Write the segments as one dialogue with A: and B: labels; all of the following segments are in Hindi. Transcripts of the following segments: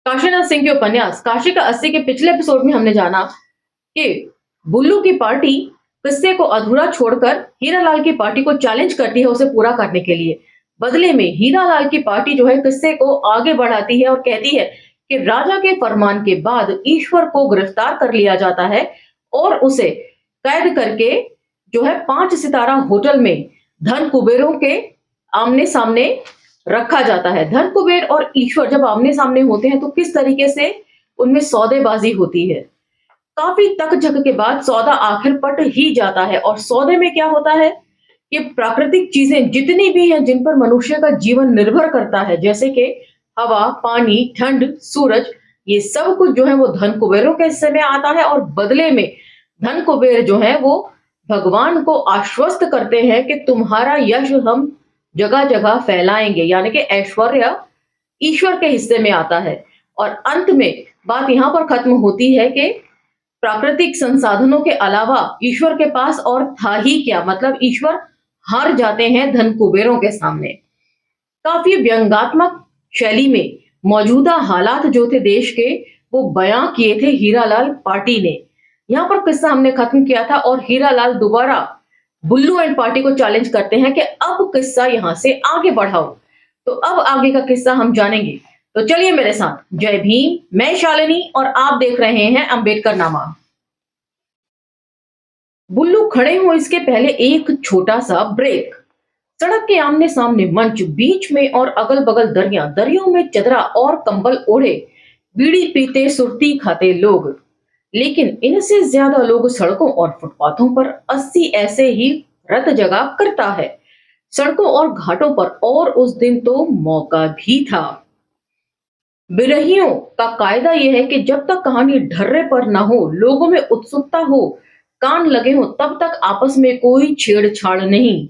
A: काशीनाथ सिंह के उपन्यास काशी का 80 के पिछले एपिसोड में हमने जाना कि बुल्लू की पार्टी किस्से को अधूरा छोड़कर हीरालाल की पार्टी को चैलेंज करती है उसे पूरा करने के लिए। बदले में हीरालाल की पार्टी जो है किस्से को आगे बढ़ाती है और कहती है कि राजा के फरमान के बाद ईश्वर को गिरफ्तार कर लिया जाता है और उसे कैद करके जो है 5 सितारा होटल में धन कुबेरों के आमने सामने रखा जाता है। धन कुबेर और ईश्वर जब आमने सामने होते हैं तो किस तरीके से उनमें सौदेबाजी होती है। काफी तक झक के बाद सौदा आखिर पट ही जाता है और सौदे में क्या होता है कि प्राकृतिक चीजें जितनी भी हैं जिन पर मनुष्य का जीवन निर्भर करता है, जैसे कि हवा, पानी, ठंड, सूरज, ये सब कुछ जो है वो धन कुबेरों के हिस्से में आता है और बदले में धन कुबेर जो है वो भगवान को आश्वस्त करते हैं कि तुम्हारा यश हम जगह जगह फैलाएंगे, यानी कि ऐश्वर्य ईश्वर के हिस्से में आता है। और अंत में बात यहां पर खत्म होती है कि प्राकृतिक संसाधनों के अलावा ईश्वर के पास और था ही क्या, मतलब ईश्वर हार जाते हैं धन कुबेरों के सामने। काफी व्यंगात्मक शैली में मौजूदा हालात जो थे देश के वो बयां किए थे हीरालाल पार्टी ने। यहाँ पर किस्सा हमने खत्म किया था और हीरालाल दोबारा बुल्लू एंड पार्टी को चैलेंज करते हैं कि अब किस्सा यहां से आगे बढ़ाओ। तो अब आगे का किस्सा हम जानेंगे, तो चलिए मेरे साथ। जय भीम, मैं शालिनी और आप देख रहे हैं अंबेडकर नामा। बुल्लू खड़े हो इसके पहले एक छोटा सा ब्रेक। सड़क के आमने सामने मंच, बीच में और अगल बगल दरिया, दरियों में चदरा और कंबल ओढ़े बीड़ी पीते सुर्ती खाते लोग। लेकिन इनसे ज्यादा लोग सड़कों और फुटपाथों पर 80 ऐसे ही रत जगा करता है, सड़कों और घाटों पर। और उस दिन तो मौका भी था। बिरहियों का कायदा यह है कि जब तक कहानी ढर्रे पर ना हो, लोगों में उत्सुकता हो, कान लगे हो, तब तक आपस में कोई छेड़छाड़ नहीं।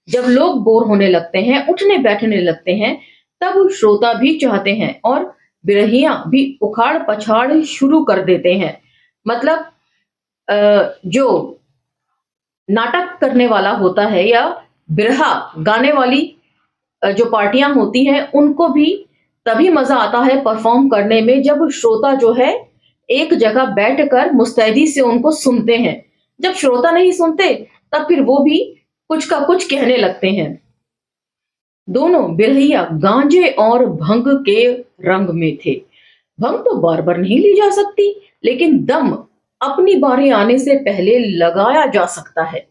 A: जब लोग बोर होने लगते हैं, उठने बैठने लगते हैं, तब श्रोता भी चाहते हैं और बिरहियां भी उखाड़ पछाड़ शुरू कर देते हैं। मतलब जो नाटक करने वाला होता है या बिरहा गाने वाली जो पार्टियां होती हैं, उनको भी तभी मजा आता है परफॉर्म करने में जब श्रोता जो है एक जगह बैठकर मुस्तैदी से उनको सुनते हैं। जब श्रोता नहीं सुनते तब फिर वो भी कुछ का कुछ कहने लगते हैं। दोनों बिरहिया गांजे और भंग के रंग में थे। भंग तो बार बार नहीं ली जा सकती, लेकिन दम अपनी बारी आने से पहले लगाया जा सकता है।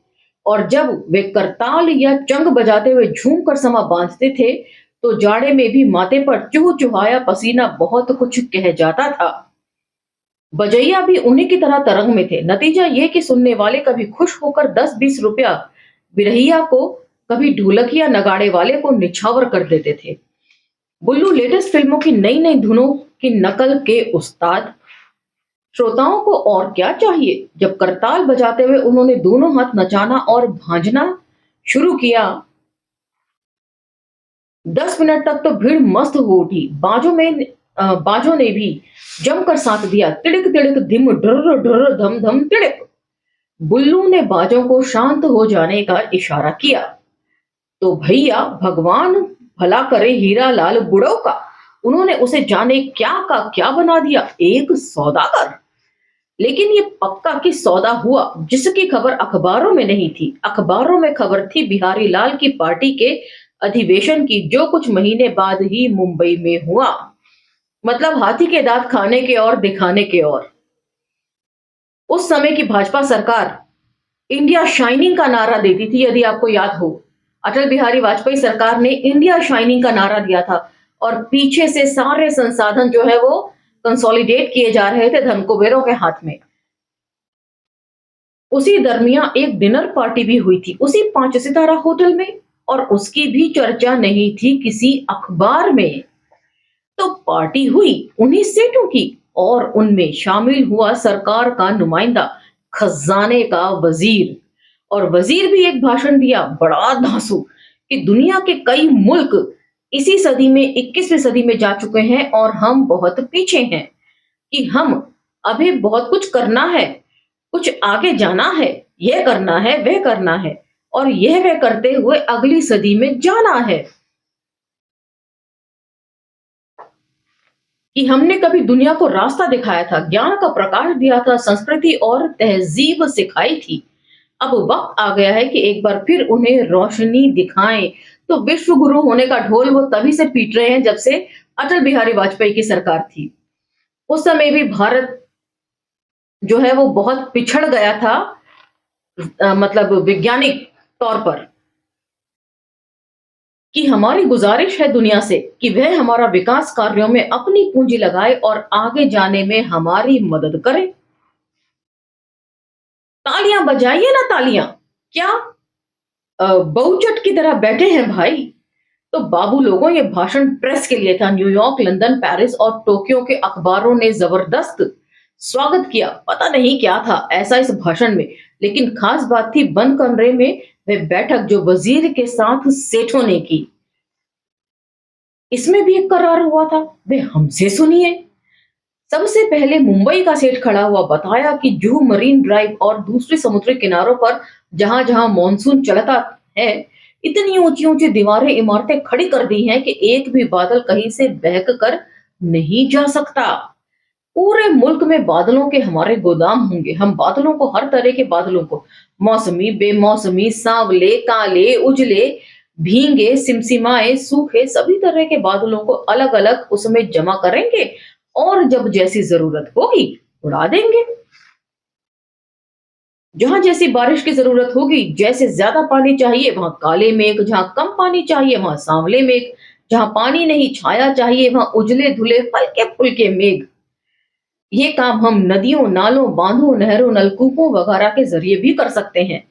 A: और जब वे करताल या चंग बजाते हुए झूम कर समा बांधते थे तो जाड़े में भी माथे पर चूह चुहाया पसीना बहुत कुछ कह जाता था। बजैया भी उन्हीं की तरह तरंग में थे। नतीजा ये कि सुनने वाले कभी खुश होकर 10-20 रुपया बिरहिया को, कभी ढोलक या नगाड़े वाले को निछावर कर देते थे। बुल्लू लेटेस्ट फिल्मों की नई नई धुनों की नकल के उस्ताद। श्रोताओं को और क्या चाहिए। जब करताल बजाते हुए उन्होंने दोनों हाथ नचाना और भांजना शुरू किया, 10 मिनट तक तो भीड़ मस्त हो उठी। बाजों ने भी जमकर साथ दिया। तिड़क तिड़क धिम ढुर ढुर धम धम तिड़क। बुल्लू ने बाजों को शांत हो जाने का इशारा किया तो भैया भगवान भला करे हीरालाल बुढ़ो का, उन्होंने उसे जाने क्या का क्या बना दिया, एक सौदागर। लेकिन ये पक्का कि सौदा हुआ जिसकी खबर अखबारों में नहीं थी। अखबारों में खबर थी बिहारी लाल की पार्टी के अधिवेशन की, जो कुछ महीने बाद ही मुंबई में हुआ। मतलब हाथी के दांत खाने के और दिखाने के। और उस समय की भाजपा सरकार इंडिया शाइनिंग का नारा देती थी, यदि आपको याद हो। अटल बिहारी वाजपेयी सरकार ने इंडिया शाइनिंग का नारा दिया था और पीछे से सारे संसाधन जो है वो कंसोलिडेट किए जा रहे थे धन कुबेरों के हाथ में। उसी दरमियान एक डिनर पार्टी भी हुई थी उसी 5 सितारा होटल में, और उसकी भी चर्चा नहीं थी किसी अखबार में। तो पार्टी हुई उन्हीं सेठों की और उनमें शामिल हुआ सरकार का नुमाइंदा, खजाने का वजीर। और वजीर भी एक भाषण दिया बड़ा धांसू कि दुनिया के कई मुल्क इसी सदी में 21वीं सदी में जा चुके हैं और हम बहुत पीछे हैं, कि हम अभी बहुत कुछ करना है, कुछ आगे जाना है, यह करना है, वह करना है, और यह वह करते हुए अगली सदी में जाना है। कि हमने कभी दुनिया को रास्ता दिखाया था, ज्ञान का प्रकाश दिया था, संस्कृति और तहजीब सिखाई थी। अब वक्त आ गया है कि एक बार फिर उन्हें रोशनी दिखाएं। तो विश्व गुरु होने का ढोल वो तभी से पीट रहे हैं जब से अटल बिहारी वाजपेयी की सरकार थी। उस समय भी भारत जो है वो बहुत पिछड़ गया था, मतलब वैज्ञानिक तौर पर। कि हमारी गुजारिश है दुनिया से कि वह हमारा विकास कार्यों में अपनी पूंजी लगाए और आगे जाने में हमारी मदद करे। तालियां बजाइए ना तालियां। क्या बहुचट की तरह बैठे हैं भाई? तो बाबू लोगों, ये भाषण प्रेस के लिए था। न्यूयॉर्क, लंदन, पेरिस और टोक्यो के अखबारों ने जबरदस्त स्वागत किया। पता नहीं क्या था ऐसा इस भाषण में, लेकिन खास बात थी बंद कमरे में वह बैठक जो वजीर के साथ सेठों ने की। इसमें भी एक करार हुआ था, वे हमसे सुनिए। सबसे पहले मुंबई का सेठ खड़ा हुआ, बताया कि जुहू मरीन ड्राइव और दूसरे समुद्री किनारों पर जहां जहां मॉनसून चलता है, इतनी ऊंची ऊंची दीवारें इमारतें खड़ी कर दी हैं कि एक भी बादल कहीं से बहक कर नहीं जा सकता। पूरे मुल्क में बादलों के हमारे गोदाम होंगे। हम बादलों को, हर तरह के बादलों को, मौसमी, बेमौसमी, सांवले, काले, उजले, भीगे, सिमसिमाए, सूखे, सभी तरह के बादलों को अलग अलग उसमें जमा करेंगे और जब जैसी जरूरत होगी उड़ा देंगे। जहां जैसी बारिश की जरूरत होगी, जैसे ज्यादा पानी चाहिए वहां काले मेघ, जहां कम पानी चाहिए वहां सांवले मेघ, जहां पानी नहीं, छाया चाहिए वहां उजले धुले हल्के फुल्के मेघ। ये काम हम नदियों, नालों, बांधों, नहरों, नलकूपों वगैरह के जरिए भी कर सकते हैं।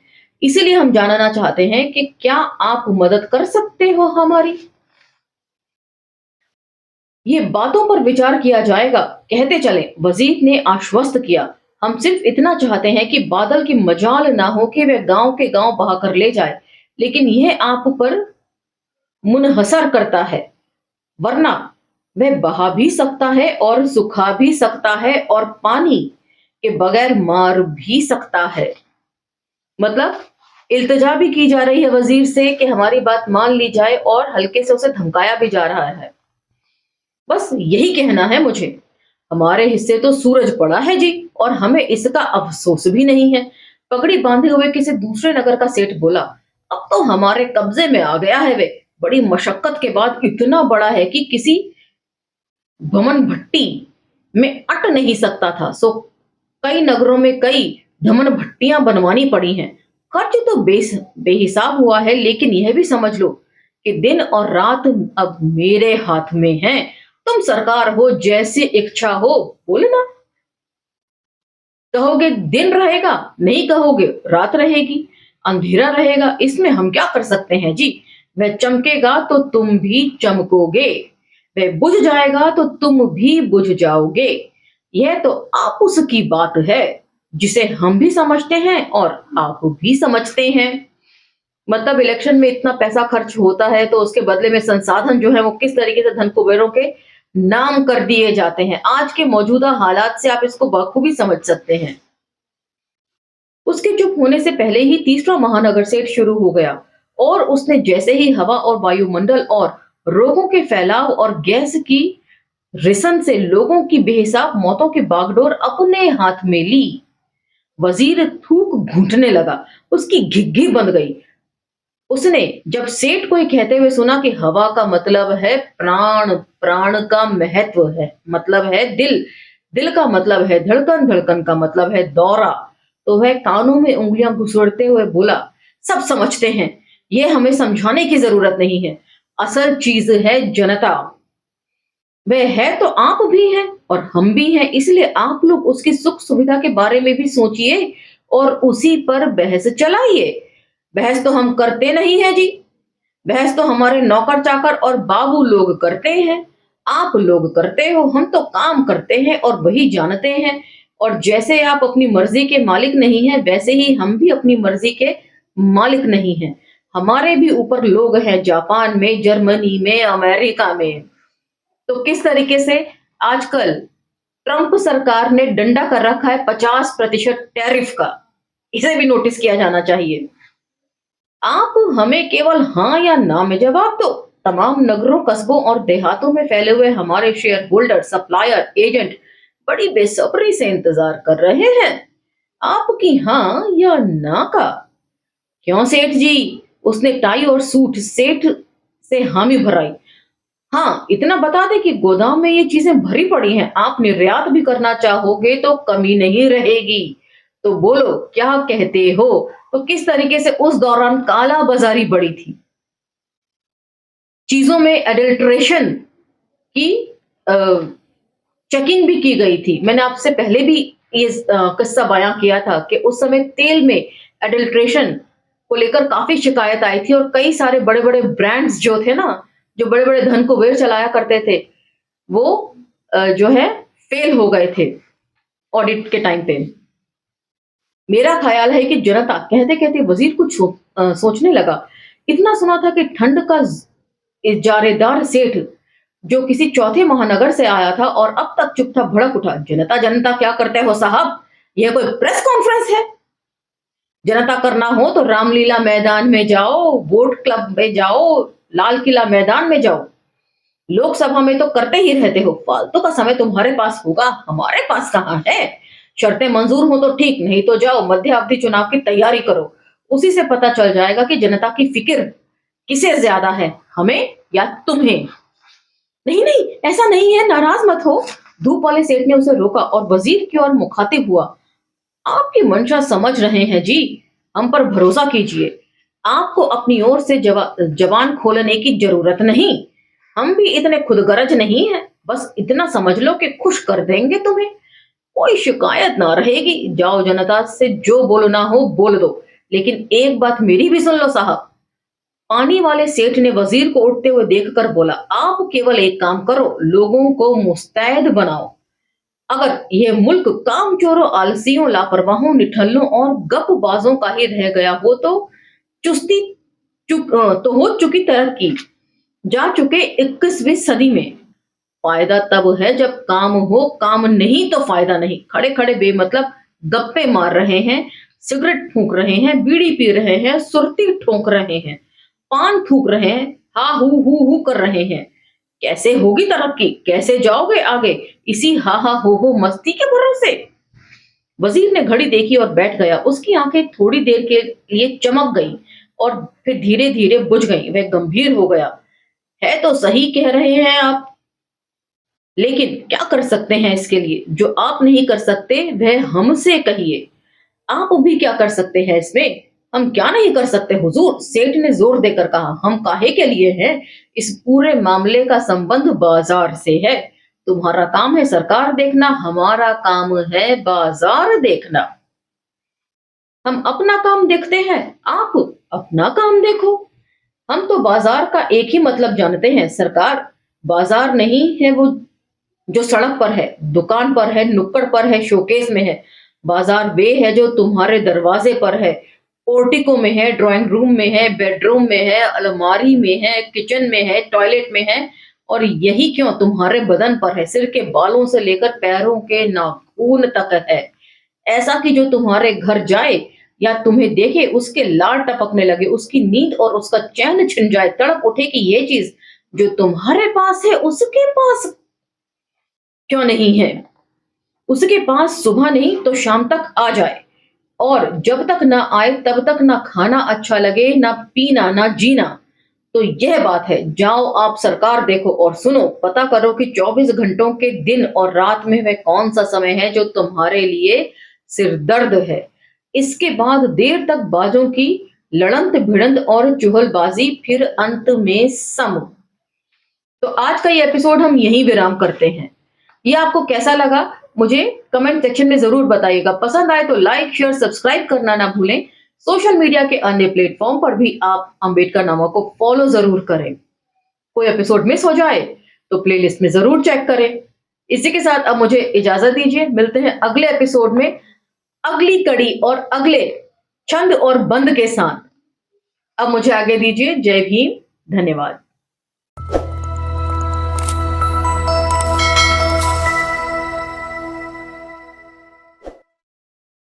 A: इसीलिए हम जानना चाहते हैं कि क्या आप मदद कर सकते हो हमारी? ये बातों पर विचार किया जाएगा, कहते चले, वजीर ने आश्वस्त किया। हम सिर्फ इतना चाहते हैं कि बादल की मजाल ना हो कि वह गांव के गांव बहा कर ले जाए, लेकिन यह आप पर मुनहसर करता है। वरना वह बहा भी सकता है और सुखा भी सकता है और पानी के बगैर मार भी सकता है। मतलब इल्तिजा भी की जा रही है वजीर से कि हमारी बात मान ली जाए और हल्के से उसे धमकाया भी जा रहा है। बस यही कहना है मुझे। हमारे हिस्से तो सूरज पड़ा है जी, और हमें इसका अफसोस भी नहीं है। पगड़ी बांधे हुए किसी दूसरे नगर का सेठ बोला, अब तो हमारे कब्जे में आ गया है। वे बड़ी मशक्कत के बाद इतना बड़ा है कि किसी भमन भट्टी में अट नहीं सकता था, सो कई नगरों में कई धमन भट्टियां बनवानी पड़ी हैं। खर्च तो बेहिसाब हुआ है, लेकिन यह भी समझ लो कि दिन और रात अब मेरे हाथ में है। तुम सरकार हो, जैसी इच्छा हो बोलना। कहोगे दिन रहेगा, नहीं कहोगे रात रहेगी, अंधेरा रहेगा, इसमें हम क्या कर सकते हैं जी। वह चमकेगा तो तुम भी चमकोगे, वह बुझ जाएगा तो तुम भी बुझ जाओगे। यह तो आपस की बात है जिसे हम भी समझते हैं और आप भी समझते हैं। मतलब इलेक्शन में इतना पैसा खर्च होता है तो उसके बदले में संसाधन जो है वो किस तरीके से धन कुबेरों के नाम कर दिए जाते हैं। आज के मौजूदा हालात से आप इसको बखूबी समझ सकते हैं। उसके चुप होने से पहले ही तीसरा महानगर सेठ शुरू हो गया, और उसने जैसे ही हवा और वायुमंडल और रोगों के फैलाव और गैस की रिसन से लोगों की बेहिसाब मौतों की बागडोर अपने हाथ में ली, वजीर थूक घूंटने लगा। उसकी घिघी बंद गई। उसने जब सेठ को ये कहते हुए सुना कि हवा का मतलब है प्राण, प्राण का महत्व है मतलब है दिल, दिल का मतलब है धड़कन, धड़कन का मतलब है दौरा, तो वह कानों में उंगलियां घुसड़ते हुए बोला, सब समझते हैं, ये हमें समझाने की जरूरत नहीं है। असल चीज है जनता। वह है तो आप भी हैं और हम भी हैं, इसलिए आप लोग उसकी सुख सुविधा के बारे में भी सोचिए और उसी पर बहस चलाइए। बहस तो हम करते नहीं है जी, बहस तो हमारे नौकर चाकर और बाबू लोग करते हैं। आप लोग करते हो, हम तो काम करते हैं और वही जानते हैं। और जैसे आप अपनी मर्जी के मालिक नहीं हैं, वैसे ही हम भी अपनी मर्जी के मालिक नहीं हैं। हमारे भी ऊपर लोग हैं, जापान में, जर्मनी में, अमेरिका में। तो किस तरीके से आजकल ट्रंप सरकार ने डंडा कर रखा है 50% टैरिफ का, इसे भी नोटिस किया जाना चाहिए। आप हमें केवल हाँ या ना में जवाब दो, तमाम नगरों, कस्बों और देहातों में फैले हुए हमारे शेयर होल्डर, सप्लायर, एजेंट बड़ी बेसब्री से इंतजार कर रहे हैं आपकी हाँ या ना का। क्यों सेठ जी? उसने टाई और सूट सेठ से हामी भराई। हाँ, इतना बता दे कि गोदाम में ये चीजें भरी पड़ी हैं, आप निर्यात भी करना चाहोगे तो कमी नहीं रहेगी। तो बोलो क्या कहते हो? तो किस तरीके से उस दौरान काला बाजारी बढ़ी थी, चीजों में एडल्ट्रेशन की चेकिंग भी की गई थी। मैंने आपसे पहले भी ये किस्सा बयां किया था कि उस समय तेल में एडल्ट्रेशन को लेकर काफी शिकायत आई थी और कई सारे बड़े बड़े ब्रांड्स जो थे ना, जो बड़े बड़े धन कुबेर चलाया करते थे, वो जो है फेल हो गए थे ऑडिट के टाइम पे। मेरा ख्याल है कि जनता कहते कहते वजीर कुछ सोचने लगा। इतना सुना था कि ठंड का इजारेदार सेठ जो किसी चौथे महानगर से आया था और अब तक चुप था, भड़क उठा। जनता जनता क्या करते हो साहब, यह कोई प्रेस कॉन्फ्रेंस है? जनता करना हो तो रामलीला मैदान में जाओ, वोट क्लब में जाओ, लाल किला मैदान में जाओ। लोकसभा में तो करते ही रहते हो, फालतू का समय तुम्हारे पास होगा, हमारे पास कहाँ है। शर्तें मंजूर हो तो ठीक, नहीं तो जाओ मध्य अवधि चुनाव की तैयारी करो। उसी से पता चल जाएगा कि जनता की फिक्र किसे ज्यादा है, हमें या तुम्हें। नहीं नहीं, ऐसा नहीं है, नाराज मत हो। धूप वाले सेठ ने उसे रोका और वजीर की ओर मुखातिब हुआ। आपकी मंशा समझ रहे हैं जी, हम पर भरोसा कीजिए। आपको अपनी ओर से जबान खोलने की जरूरत नहीं, हम भी इतने खुदगर्ज नहीं है। बस इतना समझ लो कि खुश कर देंगे तुम्हें, कोई शिकायत ना रहेगी। जाओ जनता से जो बोलना हो बोल दो, लेकिन एक बात मेरी भी सुन लो साहब। पानी वाले सेठ ने वजीर को उठते हुए देखकर बोला, आप केवल एक काम करो, लोगों को मुस्तैद बनाओ। अगर यह मुल्क कामचोरों, आलसियों, लापरवाहों, निठल्लों और गपबाजों का ही रह गया हो तो तो हो चुकी तरक्की जा चुके 21वीं सदी में। फायदा तब है जब काम हो, काम नहीं तो फायदा नहीं। खड़े खड़े बेमतलब गप्पे मार रहे हैं, सिगरेट फूंक रहे हैं, बीड़ी पी रहे हैं, सुरती ठोक रहे हैं, पान फूंक रहे हैं, हा हू कर रहे हैं। कैसे होगी तरक्की, कैसे जाओगे आगे इसी हा हो मस्ती के भरोसे? वजीर ने घड़ी देखी और बैठ गया। उसकी आंखें थोड़ी देर के लिए चमक गईं और फिर धीरे धीरे बुझ गईं। वह गंभीर हो गया। है तो सही कह रहे हैं आप, लेकिन क्या कर सकते हैं इसके लिए? जो आप नहीं कर सकते वह हमसे कहिए। आप भी क्या कर सकते हैं इसमें? हम क्या नहीं कर सकते हुजूर? सेठ ने जोर देकर कहा। हम काहे के लिए हैं? इस पूरे मामले का संबंध बाजार से है। तुम्हारा काम है सरकार देखना, हमारा काम है बाजार देखना। हम अपना काम देखते हैं, आप अपना काम देखो। हम तो बाजार का एक ही मतलब जानते हैं, सरकार। बाजार नहीं है वो जो सड़क पर है, दुकान पर है, नुक्कड़ पर है, शोकेस में है। बाजार वे है जो तुम्हारे दरवाजे पर है, पोर्टिको में है, ड्राइंग रूम में है, बेडरूम में है, अलमारी में है, किचन में है, टॉयलेट में है, और यही क्यों तुम्हारे बदन पर है, सिर के बालों से लेकर पैरों के नाखून तक है। ऐसा कि जो तुम्हारे घर जाए या तुम्हें देखे उसके लार टपकने लगे, उसकी नींद और उसका चैन छिन जाए, तड़प उठे कि ये चीज जो तुम्हारे पास है उसके पास क्यों नहीं है। उसके पास सुबह नहीं तो शाम तक आ जाए, और जब तक ना आए तब तक ना खाना अच्छा लगे, ना पीना, ना जीना। तो यह बात है। जाओ आप सरकार देखो और सुनो, पता करो कि 24 घंटों के दिन और रात में वह कौन सा समय है जो तुम्हारे लिए सिरदर्द है। इसके बाद देर तक बाजों की लड़ंत भिड़ंत और चुहलबाजी, फिर अंत में सम। तो आज का ये एपिसोड हम यहीं विराम करते हैं। ये आपको कैसा लगा मुझे कमेंट सेक्शन में जरूर बताइएगा। पसंद आए तो लाइक, शेयर, सब्सक्राइब करना ना भूलें। सोशल मीडिया के अन्य प्लेटफॉर्म पर भी आप अंबेडकर नामा को फॉलो जरूर करें। कोई एपिसोड मिस हो जाए तो प्लेलिस्ट में जरूर चेक करें। इसी के साथ अब मुझे इजाजत दीजिए। मिलते हैं अगले एपिसोड में अगली कड़ी और अगले छंद और बंद के साथ। अब मुझे आगे दीजिए। जय भीम, धन्यवाद।